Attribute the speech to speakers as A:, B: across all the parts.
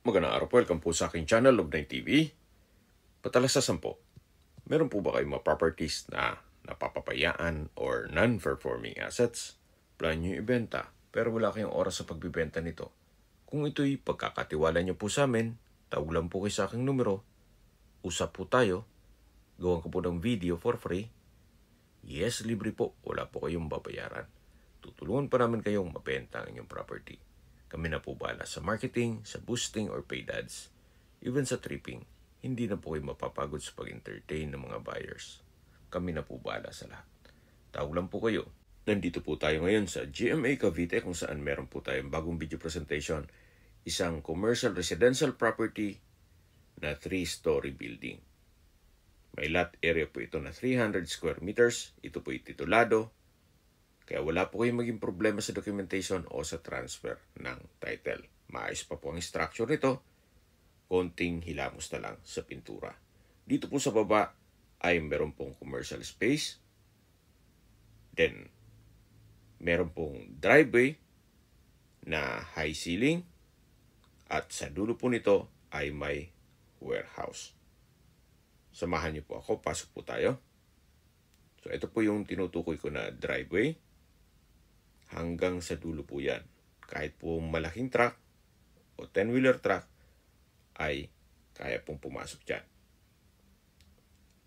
A: Magandang araw po, welcome po sa aking channel, Love9 TV. Patalasasan po, meron po ba kayong mga properties na napapapayaan or non-performing assets? Plan nyo ibenta, pero wala kayong oras sa pagbibenta nito. Kung ito'y pagkakatiwala nyo po sa amin, tawag lang po kayo sa aking numero, usap po tayo, gawan ko po ng video for free. Yes, libre po, wala po kayong babayaran. Tutulungan pa namin kayong mabenta ang inyong property. Kami na po bahala sa marketing, sa boosting or paid ads, even sa tripping. Hindi na po kayo mapapagod sa pag-entertain ng mga buyers. Kami na po bahala sa lahat. Tawag lang po kayo. Nandito po tayo ngayon sa GMA Cavite kung saan meron po tayong bagong video presentation. Isang commercial residential property na 3-story building. May lot area po ito na 300 square meters. Ito po titulado. Kaya wala po kayong maging problema sa documentation o sa transfer ng title. Maayos pa po ang structure nito. Konting hilamos na lang sa pintura. Dito po sa baba ay meron pong commercial space. Then, meron pong driveway na high ceiling. At sa dulo po nito ay may warehouse. Samahan niyo po ako. Pasok po tayo. So, ito po yung tinutukoy ko na driveway. Hanggang sa dulo po yan. Kahit po malaking truck o 10-wheeler truck ay kaya pong pumasok dyan.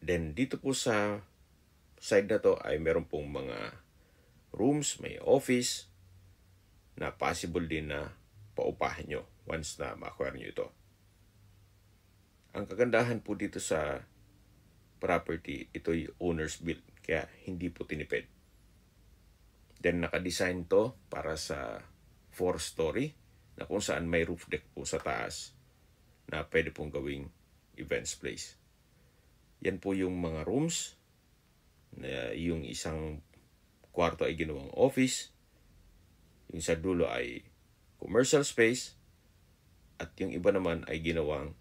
A: Then dito po sa side na to ay meron pong mga rooms, may office na possible din na paupahan nyo once na ma-acquire nyo ito. Ang kagandahan po dito sa property, ito'y owner's built kaya hindi po tinipid. Then naka-design to para sa 4-story na kung saan may roof deck po sa taas na pwede pong gawing events place. Yan po yung mga rooms na yung isang kwarto ay ginawang office, yung sa dulo ay commercial space, at yung iba naman ay ginawang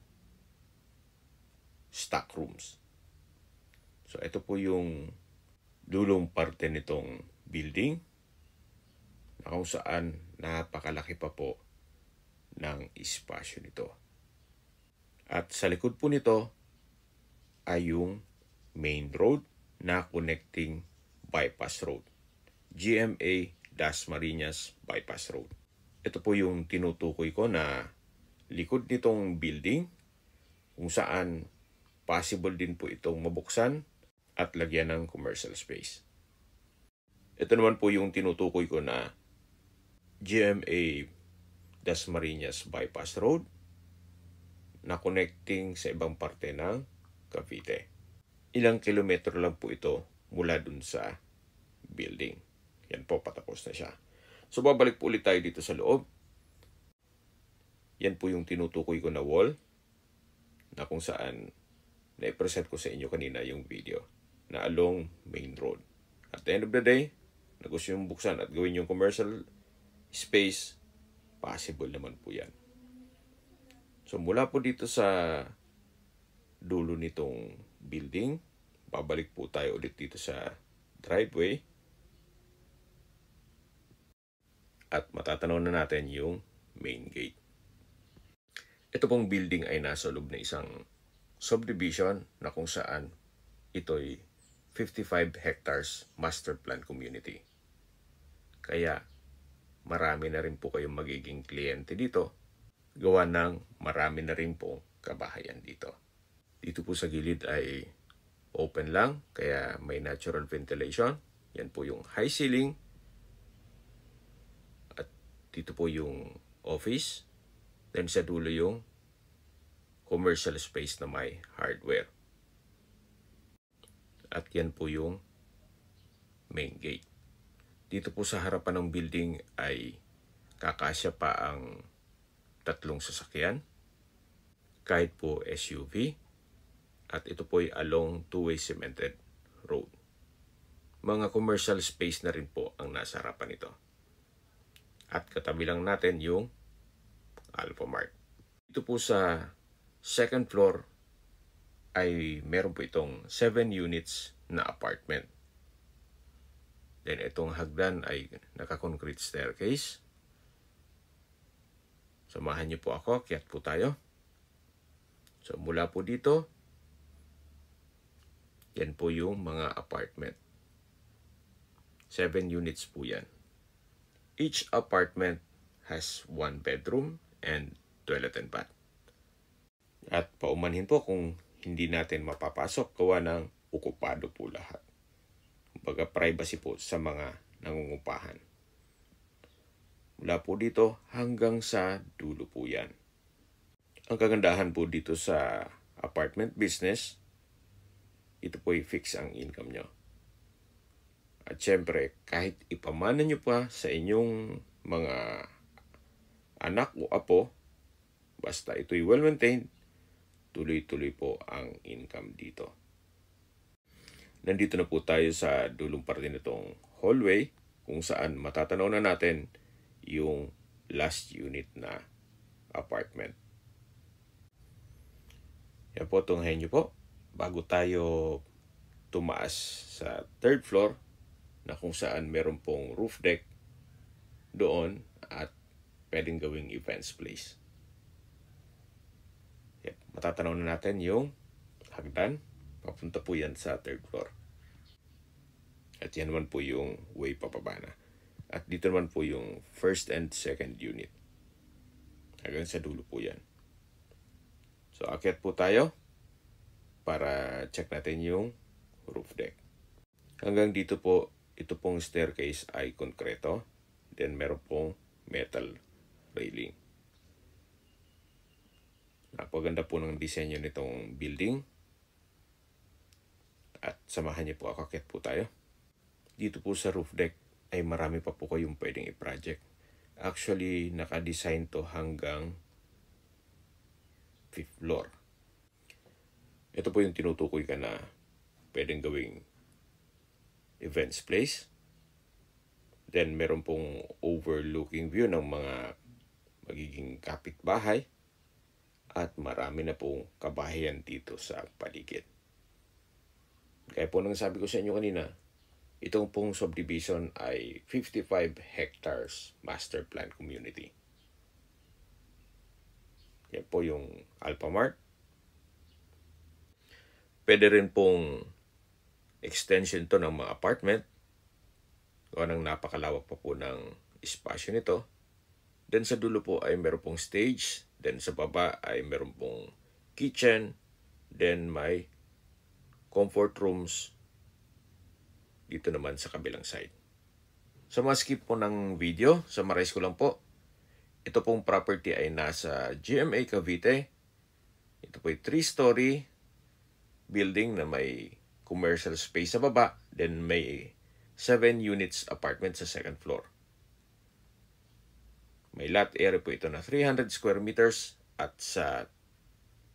A: stock rooms. So ito po yung dulong parte nitong building na kung saan napakalaki pa po ng espasyo nito. At sa likod po nito ay yung main road na connecting bypass road. GMA Dasmariñas Bypass Road. Ito po yung tinutukoy ko na likod nitong building kung saan possible din po itong mabuksan at lagyan ng commercial space. Ito naman po yung tinutukoy ko na GMA Dasmariñas Bypass Road na connecting sa ibang parte ng Cavite. Ilang kilometro lang po ito mula dun sa building. Yan po, patapos na siya. So babalik po ulit tayo dito sa loob. Yan po yung tinutukoy ko na wall na kung saan na-present ko sa inyo kanina yung video na along main road. At the end of the day, na gusto yung buksan at gawin yung commercial space, possible naman po yan. So mula po dito sa dulo nitong building, babalik po tayo ulit dito sa driveway at matatanaw na natin yung main gate. Ito pong building ay nasa loob na isang subdivision na kung saan ito'y 55 hectares master plan community. Kaya marami na rin po kayong magiging kliyente dito. Gawa ng marami na rin po kabahayan dito. Dito po sa gilid ay open lang, kaya may natural ventilation. Yan po yung high ceiling. At dito po yung office. Then sa dulo yung commercial space na may hardware. At yan po yung main gate. Dito po sa harapan ng building ay kakasya pa ang 3 sasakyan. Kahit po SUV. At ito po ay along 2-way cemented road. Mga commercial space na rin po ang nasa harapan nito. At katabi lang natin yung Alphamart. Dito po sa second floor ay meron po itong 7 units na apartment. Then itong hagdan ay naka-concrete staircase. Samahan niyo po ako, akyat po tayo. So mula po dito, yan po yung mga apartment. 7 units po yan. Each apartment has 1 bedroom and toilet and bath. At paumanhin po kung hindi natin mapapasok gawa ng okupado po lahat. Kumbaga privacy po sa mga nangungupahan. Mula po dito hanggang sa dulo po yan. Ang kagandahan po dito sa apartment business, ito po i-fix ang income nyo. At syempre, kahit ipamana nyo pa sa inyong mga anak o apo, basta ito'y well-maintained, tuloy-tuloy po ang income dito. Nandito na po tayo sa dulong parte nitong hallway kung saan matatanaw na natin yung last unit na apartment. Yan po, tunghayin nyo po. Bago tayo tumaas sa 3rd floor na kung saan meron pong roof deck doon at pwedeng gawing events place. Matatanaw na natin yung hagdan. Papunta po yan sa 3rd floor. At yan naman po yung way papaba na. At dito naman po yung 1st and 2nd unit. Hanggang sa dulo po yan. So, akyat po tayo para check natin yung roof deck. Hanggang dito po, ito pong staircase ay konkreto. Then, meron pong metal railing. Napaganda po ng disenyo nitong building. At samahan niyo po ako, akyat po tayo. Dito po sa roof deck ay marami pa po kayong pwedeng i-project. Actually, naka-design to hanggang 5th floor. Ito po yung tinutukoy ka na pwedeng gawing events place. Then, meron pong overlooking view ng mga magiging kapitbahay. At marami na pong kabahayan dito sa paligid. Kaya po nang sabi ko sa inyo kanina, itong pong subdivision ay 55 hectares master plan community. Yan po yung Alphamart. Pwede rin pong extension to ng mga apartment. Gawa ng napakalawak pa po ng espasyo nito. Then sa dulo po ay meron pong stage. Then sa baba ay meron pong kitchen. Then may comfort rooms dito naman sa kabilang side. So skip po ng video, summarize ko lang po. Ito pong property ay nasa GMA Cavite. Ito po ay 3-story building na may commercial space sa baba. Then may 7 units apartment sa 2nd floor. May lot area po ito na 300 square meters at sa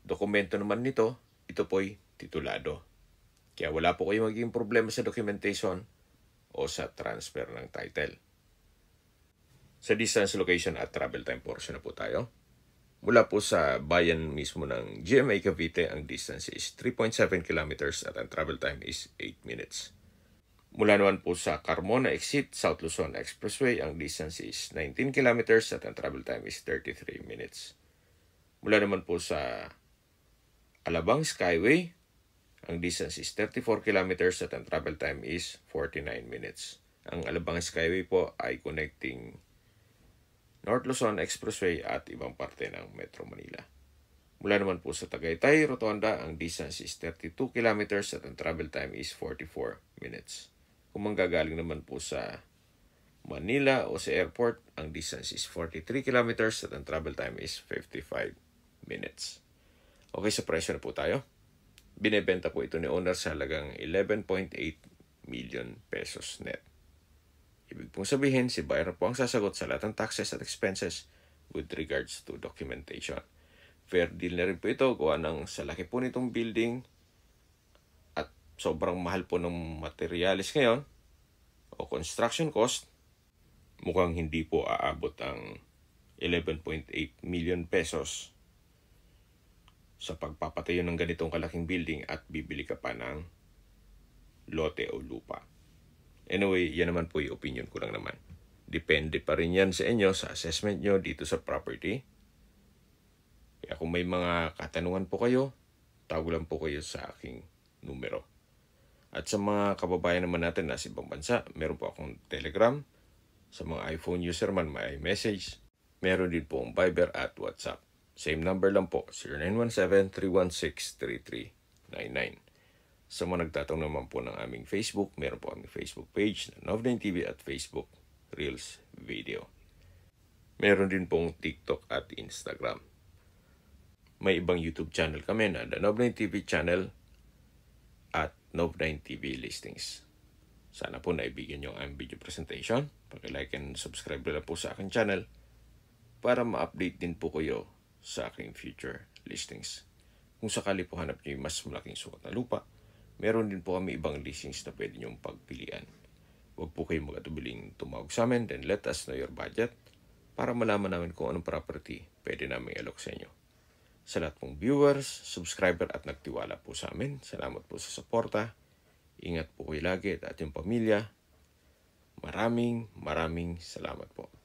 A: dokumento naman nito, ito po'y titulado. Kaya wala po kayong magiging problema sa documentation o sa transfer ng title. Sa distance, location at travel time portion na po tayo. Mula po sa bayan mismo ng GMA Cavite, ang distance is 3.7 kilometers at ang travel time is 8 minutes. Mula naman po sa Carmona Exit, South Luzon Expressway, ang distance is 19 kilometers at ang travel time is 33 minutes. Mula naman po sa Alabang Skyway, ang distance is 34 kilometers at ang travel time is 49 minutes. Ang Alabang Skyway po ay connecting North Luzon Expressway at ibang parte ng Metro Manila. Mula naman po sa Tagaytay, Rotonda, ang distance is 32 kilometers at ang travel time is 44 minutes. Kung manggagaling naman po sa Manila o sa airport, ang distance is 43 kilometers at ang travel time is 55 minutes. Okay, sa presyo na po tayo. Binebenta po ito ni owner sa halagang 11.8 million pesos net. Ibig pong sabihin, si buyer po ang sasagot sa lahat ng taxes at expenses with regards to documentation. Fair deal na rin po ito, gawa ng sa laki po nitong building at sobrang mahal po ng materialis ngayon o construction cost, mukhang hindi po aabot ang 11.8 million pesos sa pagpapatayo ng ganitong kalaking building at bibili ka pa ng lote o lupa. Anyway, yan naman po yung opinion ko lang naman. Depende pa rin yan sa inyo, sa assessment nyo dito sa property. Kaya kung may mga katanungan po kayo, tawag lang po kayo sa aking numero. At sa mga kababayan naman natin na sa ibang bansa, meron po akong Telegram. Sa mga iPhone user man, may iMessage. Meron din po ang Viber at WhatsApp. Same number lang po, 0917-316-3399. Sa mga nagtatanong naman po ng aming Facebook, meron po aming Facebook page na Nov9 TV at Facebook Reels Video. Meron din pong TikTok at Instagram. May ibang YouTube channel kami na The Nov9 TV channel at Nov9 TV Listings. Sana po naibigyan nyo ang video presentation. Pag-like and subscribe na po sa aking channel para ma-update din po kayo sa aking future listings. Kung sakali po hanap nyo yung mas malaking sukat na lupa, meron din po kami ibang listings na pwede nyong pagpilian. Huwag po kayong mag-atubiling tumawag sa amin, then let us know your budget para malaman namin kung anong property pwede namin i-alok sa inyo. Sa lahat pong viewers, subscriber at nagtiwala po sa amin, salamat po sa suporta. Ingat po kayo lagi at ating pamilya. Maraming salamat po.